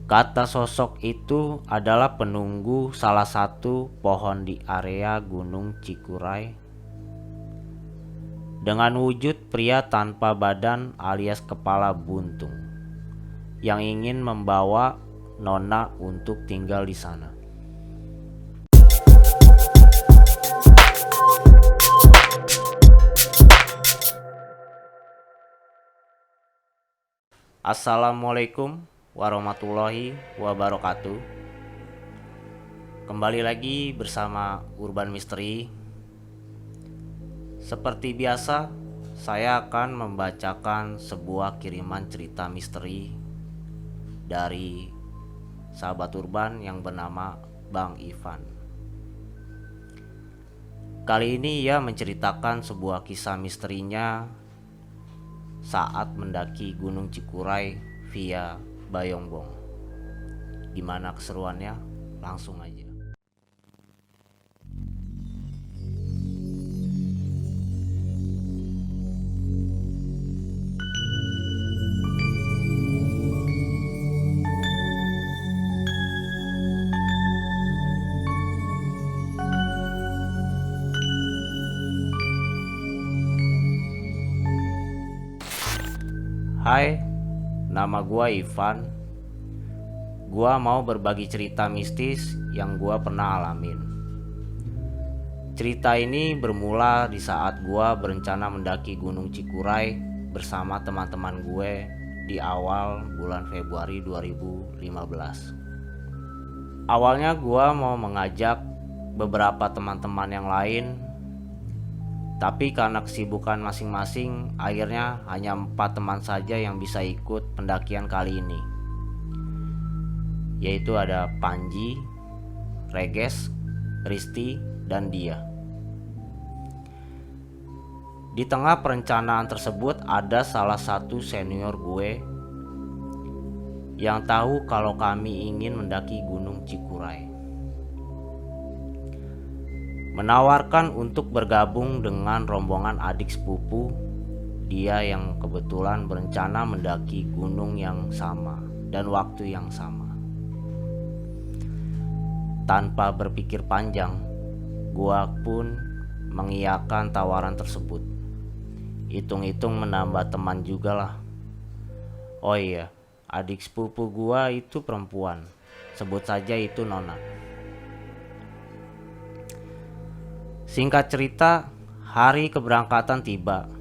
Kata sosok itu adalah penunggu salah satu pohon di area Gunung Cikuray dengan wujud pria tanpa badan alias kepala buntung yang ingin membawa Nona untuk tinggal di sana. Assalamualaikum warahmatullahi wabarakatuh. Kembali lagi bersama Urban Misteri. Seperti biasa, saya akan membacakan sebuah kiriman cerita misteri dari sahabat Urban yang bernama Bang Ivan. Kali ini ia menceritakan sebuah kisah misterinya saat mendaki Gunung Cikuray via Bayongbong. Gimana keseruannya? Langsung aja. Hai, nama gua Ivan. Gua mau berbagi cerita mistis yang gua pernah alamin. Cerita ini bermula di saat gua berencana mendaki Gunung Cikuray bersama teman-teman gue di awal bulan Februari 2015. Awalnya gua mau mengajak beberapa teman-teman yang lain, tapi karena kesibukan masing-masing, akhirnya hanya 4 teman saja yang bisa ikut pendakian kali ini, yaitu ada Panji, Reges, Risti, dan Dia. Di tengah perencanaan tersebut ada salah satu senior gue yang tahu kalau kami ingin mendaki Gunung Cikuray, menawarkan untuk bergabung dengan rombongan adik sepupu dia yang kebetulan berencana mendaki gunung yang sama dan waktu yang sama. Tanpa berpikir panjang, gua pun mengiyakan tawaran tersebut. Hitung-hitung menambah teman juga lah. Oh iya, adik sepupu gua itu perempuan, sebut saja itu Nona. Singkat cerita, hari keberangkatan tiba.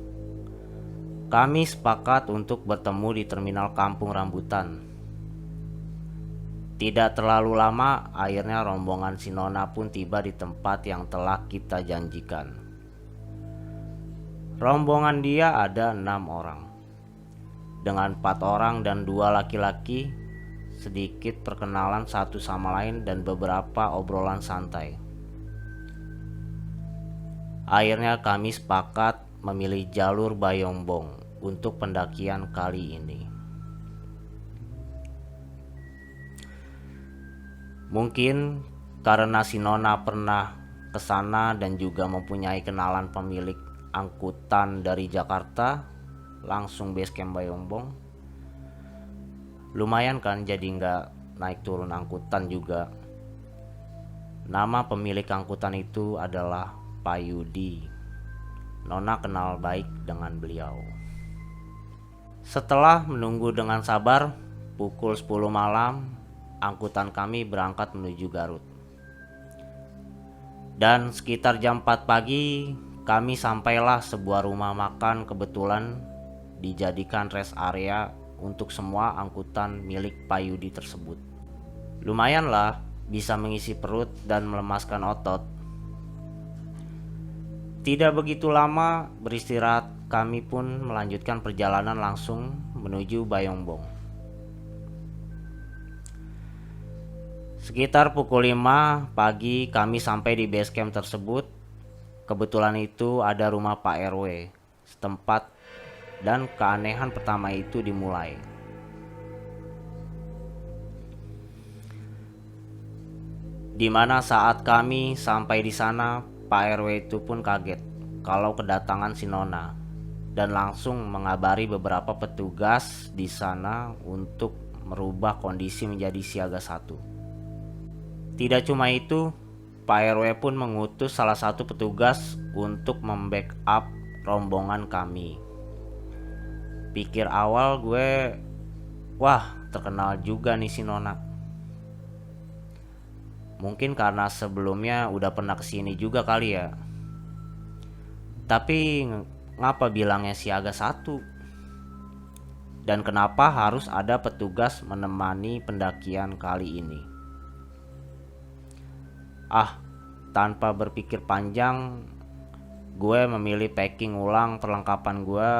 Kami sepakat untuk bertemu di terminal Kampung Rambutan. Tidak terlalu lama, akhirnya rombongan si Nona pun tiba di tempat yang telah kita janjikan. Rombongan dia ada 6 orang, dengan 4 orang dan 2 laki-laki, sedikit perkenalan satu sama lain dan beberapa obrolan santai. Akhirnya kami sepakat memilih jalur Bayongbong untuk pendakian kali ini. Mungkin karena si Nona pernah ke sana dan juga mempunyai kenalan pemilik angkutan dari Jakarta langsung base camp Bayongbong. Lumayan kan, jadi nggak naik turun angkutan juga. Nama pemilik angkutan itu adalah Pak Yudi. Nona kenal baik dengan beliau. Setelah menunggu dengan sabar, pukul 10 malam, angkutan kami berangkat menuju Garut. Dan sekitar jam 4 pagi, kami sampailah sebuah rumah makan kebetulan dijadikan rest area untuk semua angkutan milik Pak Yudi tersebut. Lumayanlah bisa mengisi perut dan melemaskan otot. Tidak begitu lama beristirahat, kami pun melanjutkan perjalanan langsung menuju Bayongbong. Sekitar pukul 5 pagi kami sampai di base camp tersebut. Kebetulan itu ada rumah Pak RW setempat dan keanehan pertama itu dimulai. Di mana saat kami sampai di sana, Pak RW itu pun kaget kalau kedatangan si Nona dan langsung mengabari beberapa petugas di sana untuk merubah kondisi menjadi siaga 1. Tidak cuma itu, Pak RW pun mengutus salah satu petugas untuk membackup rombongan kami. Pikir awal gue, wah terkenal juga nih si Nona. Mungkin karena sebelumnya udah pernah kesini juga kali ya. Tapi ngapa bilangnya siaga 1? Dan kenapa harus ada petugas menemani pendakian kali ini? Tanpa berpikir panjang, gue memilih packing ulang perlengkapan gue.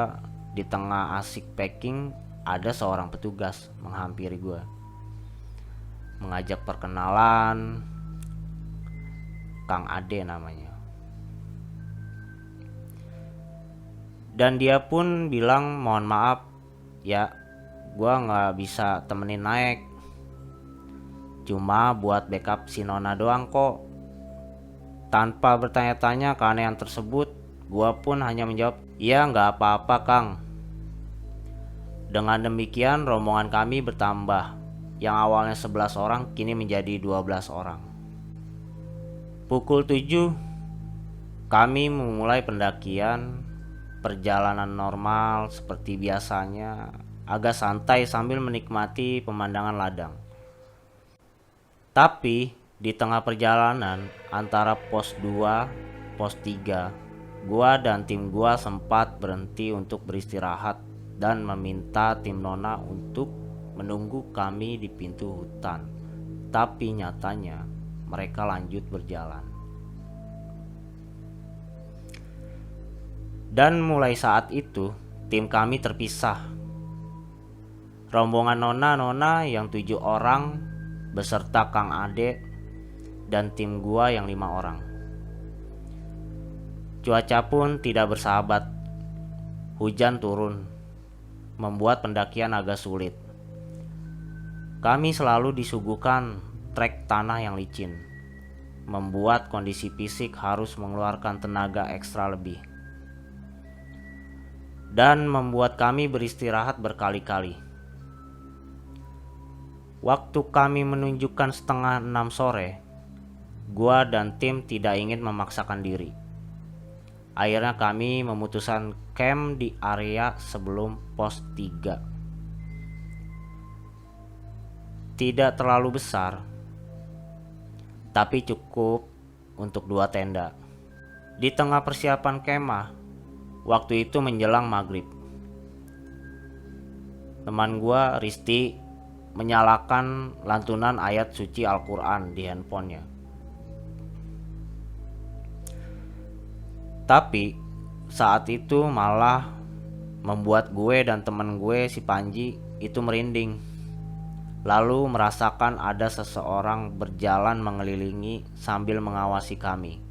Di tengah asik packing, ada seorang petugas menghampiri gue, mengajak perkenalan. Kang Ade namanya. Dan dia pun bilang, mohon maaf ya, gue gak bisa temenin naik, cuma buat backup si Nona doang kok. Tanpa bertanya-tanya keanehan tersebut, gue pun hanya menjawab, iya gak apa-apa Kang. Dengan demikian rombongan kami bertambah, yang awalnya 11 orang kini menjadi 12 orang. Pukul 7 kami memulai pendakian. Perjalanan normal seperti biasanya, agak santai sambil menikmati pemandangan ladang. Tapi di tengah perjalanan antara pos 2, pos 3, gua dan tim gua sempat berhenti untuk beristirahat dan meminta tim Nona untuk menunggu kami di pintu hutan. Tapi nyatanya mereka lanjut berjalan. Dan mulai saat itu tim kami terpisah. Rombongan Nona yang 7 orang beserta Kang Ade dan tim gua yang 5 orang. Cuaca pun tidak bersahabat. Hujan turun, membuat pendakian agak sulit. Kami selalu disuguhkan trek tanah yang licin, membuat kondisi fisik harus mengeluarkan tenaga ekstra lebih, dan membuat kami beristirahat berkali-kali. Waktu kami menunjukkan setengah 6 sore, gua dan tim tidak ingin memaksakan diri. Akhirnya kami memutuskan camp di area sebelum pos 3. Tidak terlalu besar, tapi cukup untuk 2 tenda. Di tengah persiapan kemah, waktu itu menjelang maghrib, teman gua Risti menyalakan lantunan ayat suci Al-Quran di handphonenya. Tapi saat itu malah membuat gue dan teman gue si Panji itu merinding, lalu merasakan ada seseorang berjalan mengelilingi sambil mengawasi kami.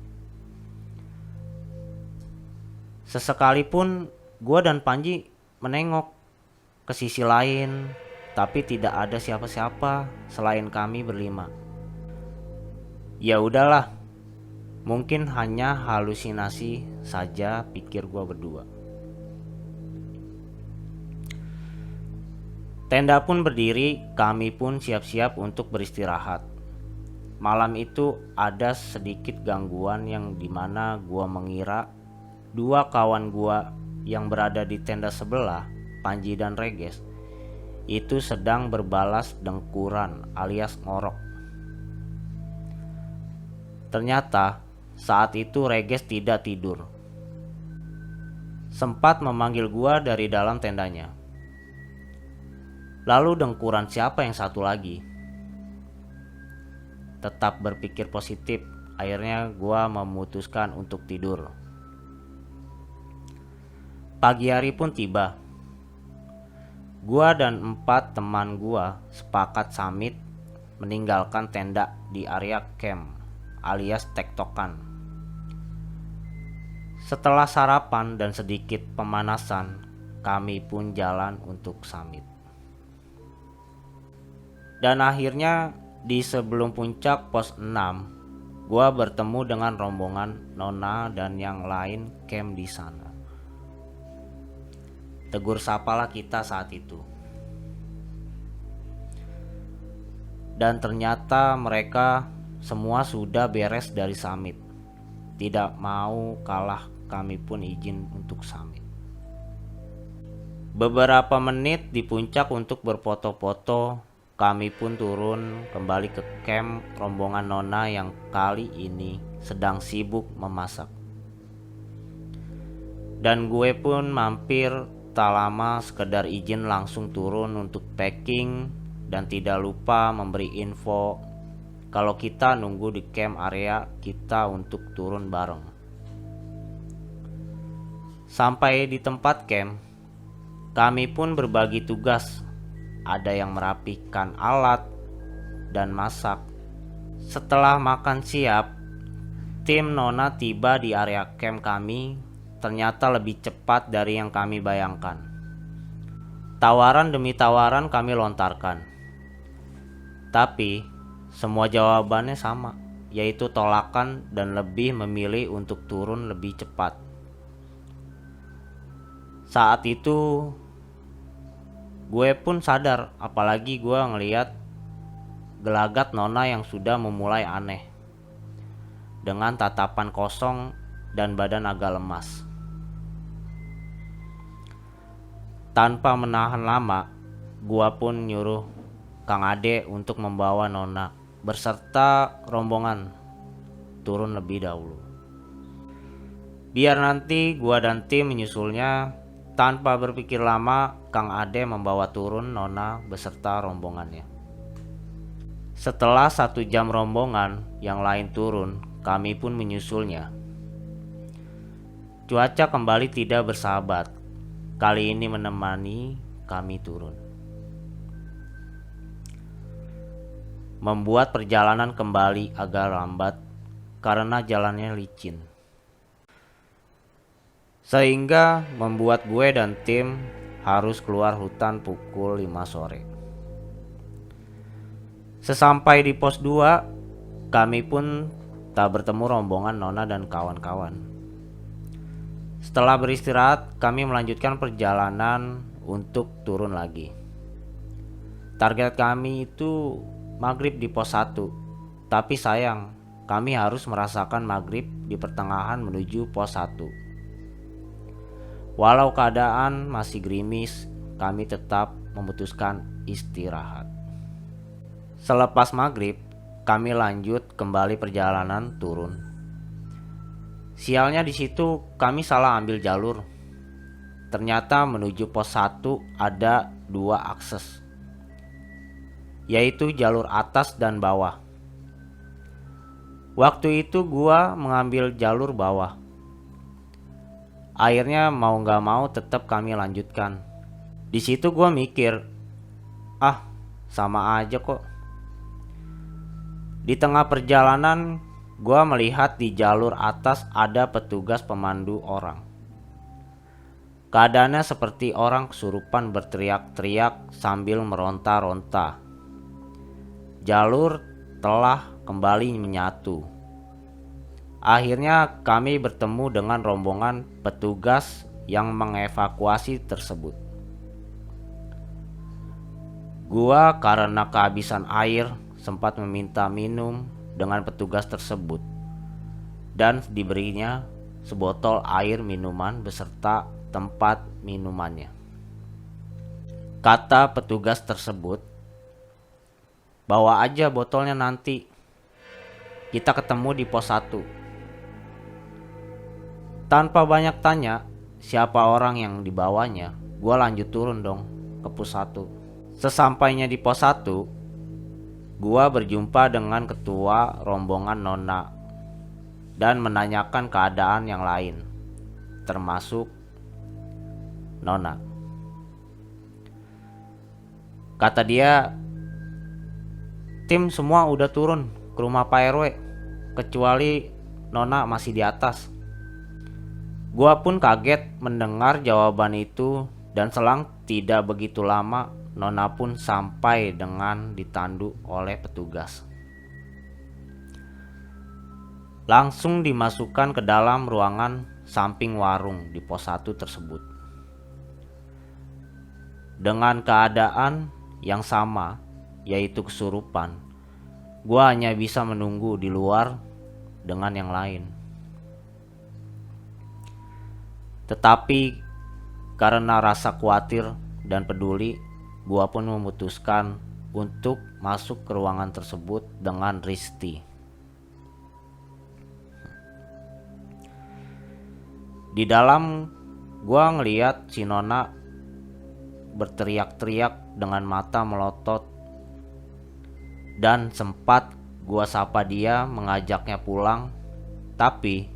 Sesekali pun gue dan Panji menengok ke sisi lain, tapi tidak ada siapa-siapa selain kami berlima. Ya udahlah, mungkin hanya halusinasi saja, pikir gue berdua. Tenda pun berdiri, kami pun siap-siap untuk beristirahat. Malam itu ada sedikit gangguan yang dimana gue mengira 2 kawan gue yang berada di tenda sebelah, Panji dan Reges, itu sedang berbalas dengkuran alias ngorok. Ternyata saat itu Reges tidak tidur, sempat memanggil gua dari dalam tendanya. Lalu dengkuran siapa yang satu lagi? Tetap berpikir positif, akhirnya gua memutuskan untuk tidur. Pagi hari pun tiba. Gua dan 4 teman gua sepakat samit meninggalkan tenda di area camp alias tektokan. Setelah sarapan dan sedikit pemanasan, kami pun jalan untuk samit. Dan akhirnya di sebelum puncak pos 6, gua bertemu dengan rombongan Nona dan yang lain camp di sana. Tegur sapalah kita saat itu. Dan ternyata mereka semua sudah beres dari summit. Tidak mau kalah, kami pun izin untuk summit. Beberapa menit di puncak untuk berfoto-foto, kami pun turun kembali ke camp rombongan Nona yang kali ini sedang sibuk memasak. Dan gue pun mampir tak lama sekedar izin langsung turun untuk packing dan tidak lupa memberi info kalau kita nunggu di camp area kita untuk turun bareng. Sampai di tempat camp, kami pun berbagi tugas. Ada yang merapikan alat dan masak. Setelah makan siap, tim Nona tiba di area camp kami. Ternyata lebih cepat dari yang kami bayangkan. Tawaran demi tawaran kami lontarkan. Tapi semua jawabannya sama, yaitu tolakan dan lebih memilih untuk turun lebih cepat. Saat itu gue pun sadar, apalagi gue ngeliat gelagat Nona yang sudah memulai aneh, dengan tatapan kosong dan badan agak lemas. Tanpa menahan lama, gue pun nyuruh Kang Ade untuk membawa Nona berserta rombongan turun lebih dahulu. Biar nanti gua dan tim menyusulnya. Tanpa berpikir lama, Kang Ade membawa turun Nona beserta rombongannya. Setelah 1 jam rombongan yang lain turun, kami pun menyusulnya. Cuaca kembali tidak bersahabat. Kali ini menemani kami turun, membuat perjalanan kembali agak lambat karena jalannya licin, sehingga membuat gue dan tim harus keluar hutan pukul 5 sore. Sesampai di pos 2, kami pun tak bertemu rombongan Nona dan kawan-kawan. Setelah beristirahat, kami melanjutkan perjalanan untuk turun lagi. Target kami itu maghrib di pos 1, tapi sayang kami harus merasakan maghrib di pertengahan menuju pos 1. Walau keadaan masih gerimis, kami tetap memutuskan istirahat. Selepas maghrib, kami lanjut kembali perjalanan turun. Sialnya di situ kami salah ambil jalur. Ternyata menuju pos 1 ada 2 akses, yaitu jalur atas dan bawah. Waktu itu gua mengambil jalur bawah. Akhirnya mau gak mau tetap kami lanjutkan. Di situ gua mikir, sama aja kok. Di tengah perjalanan, gua melihat di jalur atas ada petugas pemandu orang. Keadaannya seperti orang kesurupan berteriak-teriak sambil meronta-ronta. Jalur telah kembali menyatu. Akhirnya kami bertemu dengan rombongan petugas yang mengevakuasi tersebut. Gua karena kehabisan air sempat meminta minum dengan petugas tersebut dan diberinya sebotol air minuman beserta tempat minumannya. Kata petugas tersebut, "Bawa aja botolnya nanti. Kita ketemu di pos 1. Tanpa banyak tanya siapa orang yang dibawanya, gue lanjut turun dong ke pos 1. Sesampainya di pos 1, gue berjumpa dengan ketua rombongan Nona dan menanyakan keadaan yang lain, termasuk Nona. Kata dia, tim semua udah turun ke rumah Pak RW, kecuali Nona masih di atas. Gua pun kaget mendengar jawaban itu, dan selang tidak begitu lama Nona pun sampai dengan ditandu oleh petugas. Langsung dimasukkan ke dalam ruangan samping warung di pos 1 tersebut. Dengan keadaan yang sama, yaitu kesurupan, Gua hanya bisa menunggu di luar dengan yang lain. Tetapi karena rasa khawatir dan peduli, gua pun memutuskan untuk masuk ke ruangan tersebut dengan Risti. Di dalam, gua ngeliat si Nona berteriak-teriak dengan mata melotot, dan sempat gua sapa dia mengajaknya pulang, tapi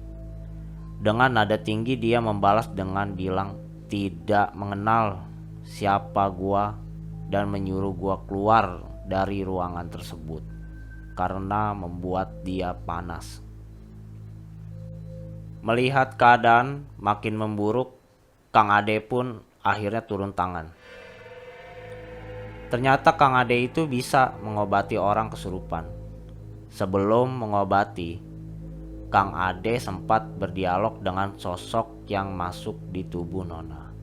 dengan nada tinggi dia membalas dengan bilang tidak mengenal siapa gua dan menyuruh gua keluar dari ruangan tersebut karena membuat dia panas. Melihat keadaan makin memburuk, Kang Ade pun akhirnya turun tangan. Ternyata Kang Ade itu bisa mengobati orang kesurupan. Sebelum mengobati, Kang Ade sempat berdialog dengan sosok yang masuk di tubuh Nona.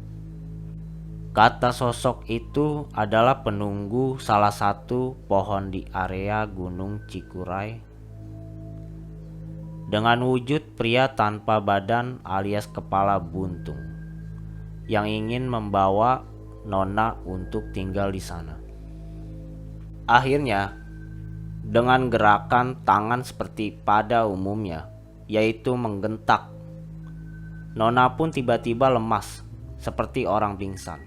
Kata sosok itu adalah penunggu salah satu pohon di area Gunung Cikuray, dengan wujud pria tanpa badan alias kepala buntung, yang ingin membawa Nona untuk tinggal di sana. Akhirnya, dengan gerakan tangan seperti pada umumnya, yaitu menggentak, Nona pun tiba-tiba lemas seperti orang pingsan.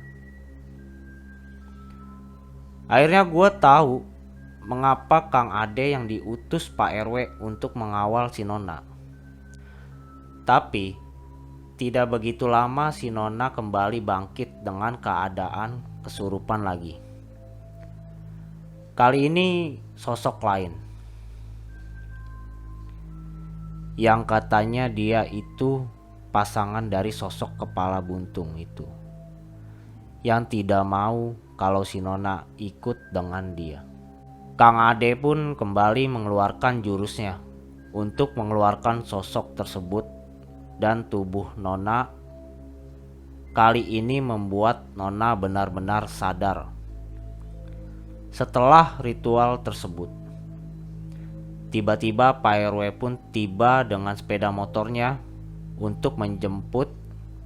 Akhirnya gue tahu mengapa Kang Ade yang diutus Pak RW untuk mengawal si Nona. Tapi tidak begitu lama si Nona kembali bangkit dengan keadaan kesurupan lagi. Kali ini sosok lain, yang katanya dia itu pasangan dari sosok kepala buntung itu, yang tidak mau kalau si Nona ikut dengan dia. Kang Ade pun kembali mengeluarkan jurusnya untuk mengeluarkan sosok tersebut, dan tubuh Nona kali ini membuat Nona benar-benar sadar. Setelah ritual tersebut, tiba-tiba Pak RW pun tiba dengan sepeda motornya untuk menjemput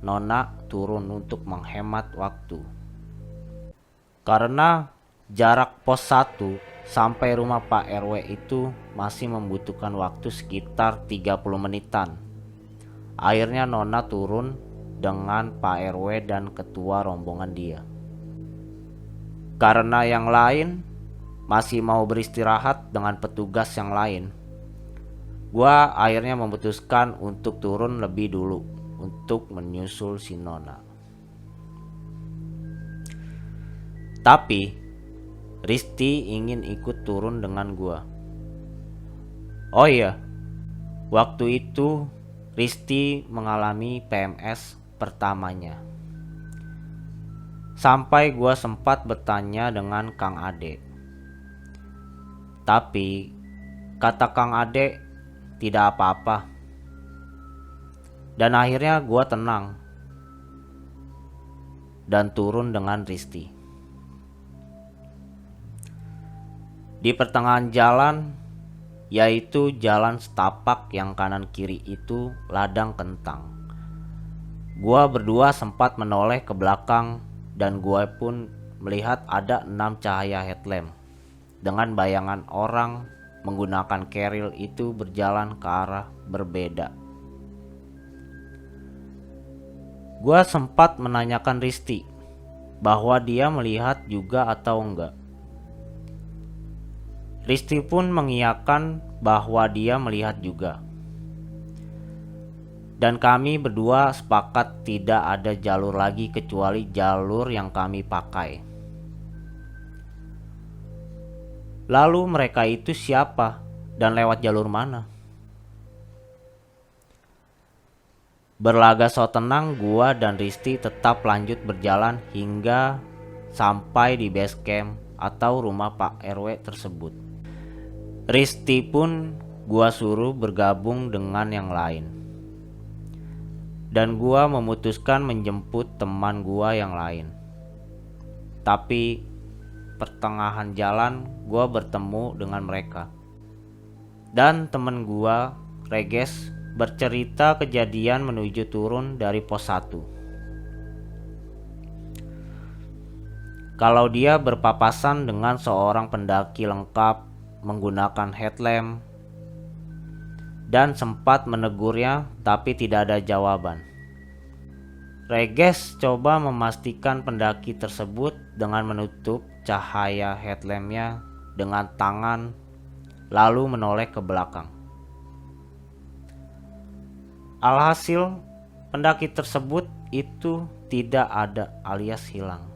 Nona turun untuk menghemat waktu. Karena jarak pos 1 sampai rumah Pak RW itu masih membutuhkan waktu sekitar 30 menitan. Akhirnya Nona turun dengan Pak RW dan ketua rombongan dia. Karena yang lain masih mau beristirahat dengan petugas yang lain, gua akhirnya memutuskan untuk turun lebih dulu untuk menyusul si Nona. Tapi Risti ingin ikut turun dengan gua. Oh iya, waktu itu Risti mengalami PMS pertamanya. Sampai gua sempat bertanya dengan Kang Ade. Tapi kata Kang Ade tidak apa-apa. Dan akhirnya gua tenang dan turun dengan Risti. Di pertengahan jalan, yaitu jalan setapak yang kanan kiri itu ladang kentang, gua berdua sempat menoleh ke belakang dan gua pun melihat ada 6 cahaya headlamp dengan bayangan orang menggunakan keril itu berjalan ke arah berbeda. Gua sempat menanyakan Risti bahwa dia melihat juga atau enggak. Risti pun mengiyakan bahwa dia melihat juga. Dan kami berdua sepakat tidak ada jalur lagi kecuali jalur yang kami pakai. Lalu mereka itu siapa dan lewat jalur mana? Berlaga so tenang, gua dan Risti tetap lanjut berjalan hingga sampai di base camp atau rumah Pak RW tersebut. Risti pun gua suruh bergabung dengan yang lain. Dan gua memutuskan menjemput teman gua yang lain. Tapi pertengahan jalan gua bertemu dengan mereka. Dan temen gua, Reges, bercerita kejadian menuju turun dari pos 1. Kalau dia berpapasan dengan seorang pendaki lengkap menggunakan headlamp dan sempat menegurnya tapi tidak ada jawaban. Reges coba memastikan pendaki tersebut dengan menutup cahaya headlampnya dengan tangan lalu menoleh ke belakang. Alhasil, pendaki tersebut itu tidak ada alias hilang.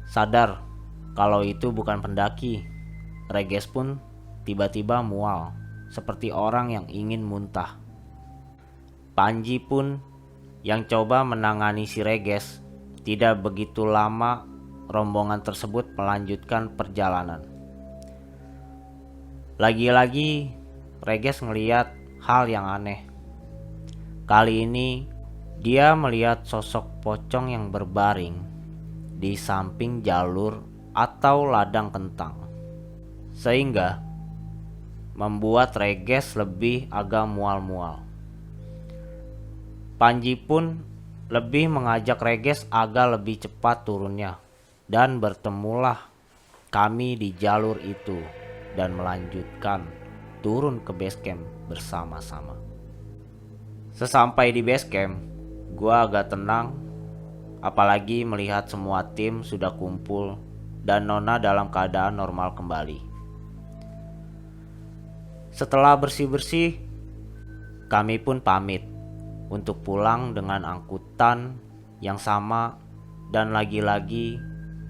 Sadar kalau itu bukan pendaki, Reges pun tiba-tiba mual seperti orang yang ingin muntah. Panji pun yang coba menangani si Reges. Tidak begitu lama rombongan tersebut melanjutkan perjalanan. Lagi-lagi Reges ngeliat hal yang aneh. Kali ini dia melihat sosok pocong yang berbaring di samping jalur atau ladang kentang, sehingga membuat Reges lebih agak mual-mual. Panji pun lebih mengajak Reges agar lebih cepat turunnya, dan bertemulah kami di jalur itu dan melanjutkan turun ke base camp bersama-sama. Sesampai di base camp, gua agak tenang, apalagi melihat semua tim sudah kumpul dan Nona dalam keadaan normal kembali. Setelah bersih-bersih, kami pun pamit untuk pulang dengan angkutan yang sama, dan lagi-lagi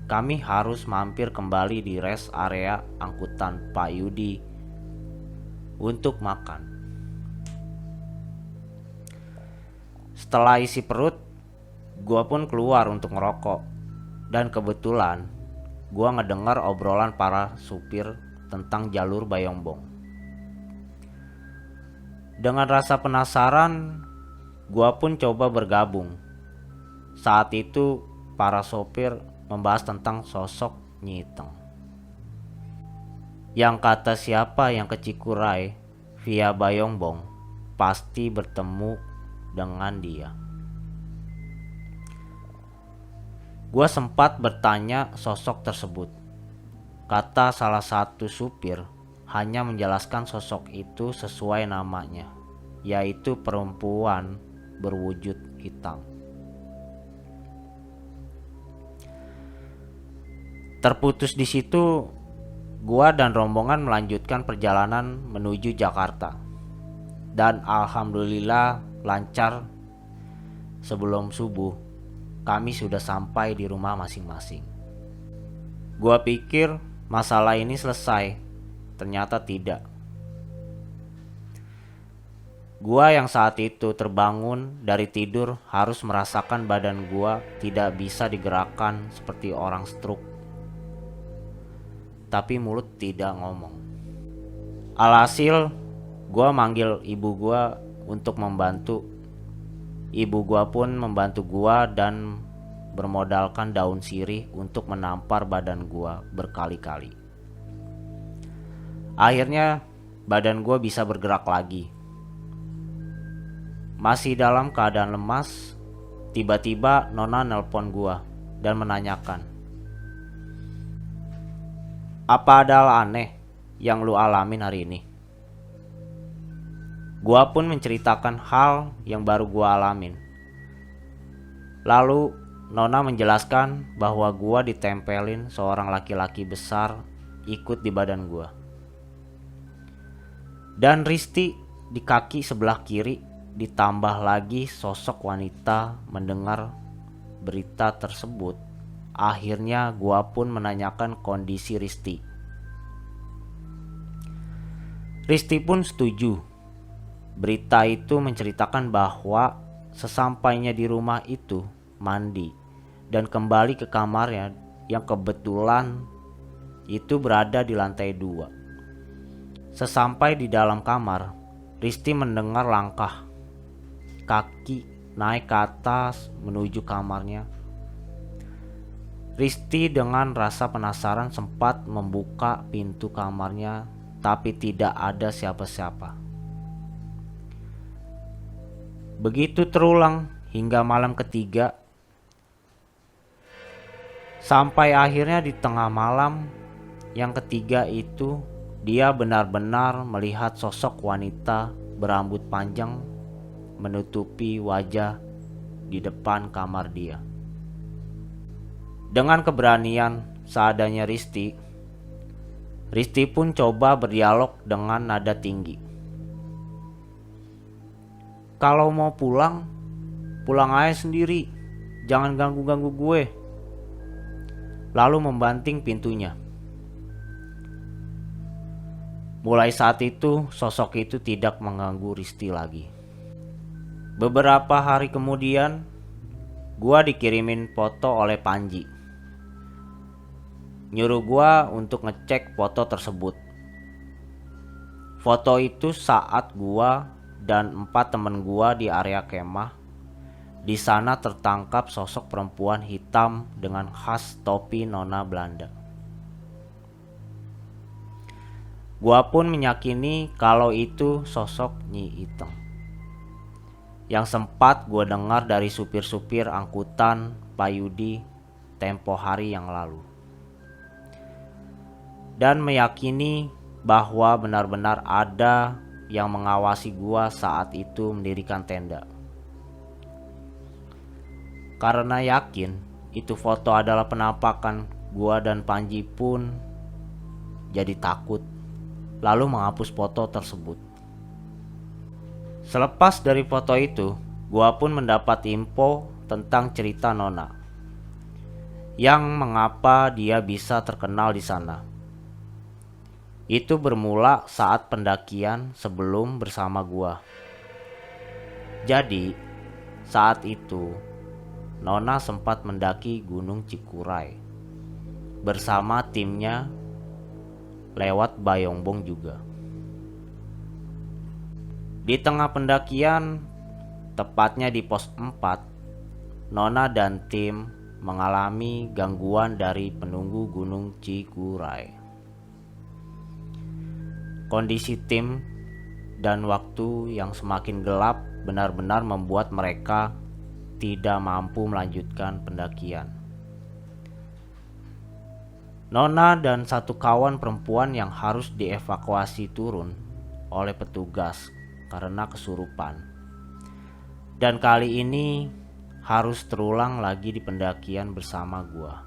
kami harus mampir kembali di rest area angkutan Pak Yudi untuk makan. Setelah isi perut, gua pun keluar untuk ngerokok, dan kebetulan gua ngedengar obrolan para supir tentang jalur Bayongbong. Dengan rasa penasaran, gua pun coba bergabung. Saat itu para sopir membahas tentang sosok Nyiteng, yang kata siapa yang ke Cikuray via Bayongbong pasti bertemu dengan dia. Gua sempat bertanya sosok tersebut. Kata salah satu supir hanya menjelaskan sosok itu sesuai namanya, yaitu perempuan berwujud hitam. Terputus di situ, gua dan rombongan melanjutkan perjalanan menuju Jakarta. Dan alhamdulillah lancar. Sebelum subuh, kami sudah sampai di rumah masing-masing. Gua pikir masalah ini selesai, ternyata tidak. Gua yang saat itu terbangun dari tidur harus merasakan badan gua tidak bisa digerakkan seperti orang stroke. Tapi mulut tidak ngomong. Alhasil, gua manggil ibu gua untuk membantu. Ibu gua pun membantu gua dan bermodalkan daun sirih untuk menampar badan gua berkali-kali. Akhirnya badan gua bisa bergerak lagi. Masih dalam keadaan lemas, tiba-tiba Nona nelpon gua dan menanyakan, "Apa ada hal aneh yang lu alamin hari ini?" Gua pun menceritakan hal yang baru gua alamin. Lalu Nona menjelaskan bahwa gua ditempelin seorang laki-laki besar ikut di badan gua. Dan Risti di kaki sebelah kiri, ditambah lagi sosok wanita. Mendengar berita tersebut, akhirnya gua pun menanyakan kondisi Risti. Risti pun setuju. Berita itu menceritakan bahwa sesampainya di rumah itu mandi dan kembali ke kamarnya yang kebetulan itu berada di lantai 2. Sesampai di dalam kamar, Risti mendengar langkah kaki naik ke atas menuju kamarnya. Risti dengan rasa penasaran sempat membuka pintu kamarnya, tapi tidak ada siapa-siapa. Begitu terulang hingga malam ketiga, sampai akhirnya di tengah malam yang ketiga itu dia benar-benar melihat sosok wanita berambut panjang menutupi wajah di depan kamar dia. Dengan keberanian seadanya Risti pun coba berdialog dengan nada tinggi. Kalau mau pulang, pulang aja sendiri, jangan ganggu-ganggu gue. Lalu membanting pintunya. Mulai saat itu, sosok itu tidak mengganggu Risti lagi. Beberapa hari kemudian, gua dikirimin foto oleh Panji. Nyuruh gua untuk ngecek foto tersebut. Foto itu saat gua dan 4 temen gua di area kemah. Di sana tertangkap sosok perempuan hitam dengan khas topi nona Belanda. Gua pun meyakini kalau itu sosok Nyi Iteng yang sempat gua dengar dari supir-supir angkutan Pak Yudi tempo hari yang lalu. Dan meyakini bahwa benar-benar ada yang mengawasi gua saat itu mendirikan tenda. Karena yakin itu foto adalah penampakan, gua dan Panji pun jadi takut, lalu menghapus foto tersebut. Selepas dari foto itu, gua pun mendapat info tentang cerita Nona, yang mengapa dia bisa terkenal di sana. Itu bermula saat pendakian sebelum bersama gua. Jadi, saat itu Nona sempat mendaki Gunung Cikuray bersama timnya lewat Bayongbong juga. Di tengah pendakian, tepatnya di pos 4, Nona dan tim mengalami gangguan dari penunggu Gunung Cikuray. Kondisi tim dan waktu yang semakin gelap benar-benar membuat mereka tidak mampu melanjutkan pendakian. Nona dan satu kawan perempuan yang harus dievakuasi turun oleh petugas karena kesurupan. Dan kali ini harus terulang lagi di pendakian bersama gua.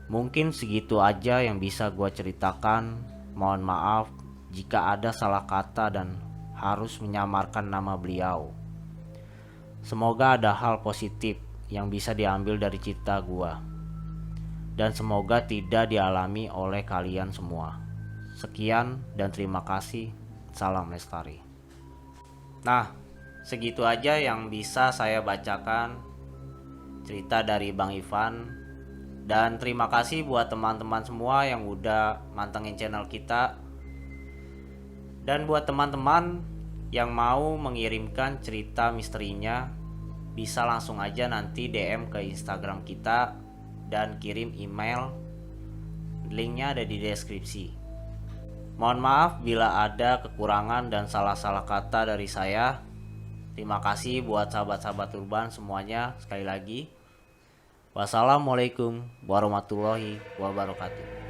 Mungkin segitu aja yang bisa gua ceritakan. Mohon maaf jika ada salah kata dan harus menyamarkan nama beliau. Semoga ada hal positif yang bisa diambil dari cerita gua. Dan semoga tidak dialami oleh kalian semua. Sekian dan terima kasih. Salam Lestari. Nah, segitu aja yang bisa saya bacakan cerita dari Bang Ivan. Dan terima kasih buat teman-teman semua yang udah mantengin channel kita. Dan buat teman-teman yang mau mengirimkan cerita misterinya, bisa langsung aja nanti DM ke Instagram kita dan kirim email. Linknya ada di deskripsi. Mohon maaf bila ada kekurangan dan salah-salah kata dari saya. Terima kasih buat sahabat-sahabat urban semuanya sekali lagi. Wassalamualaikum warahmatullahi wabarakatuh.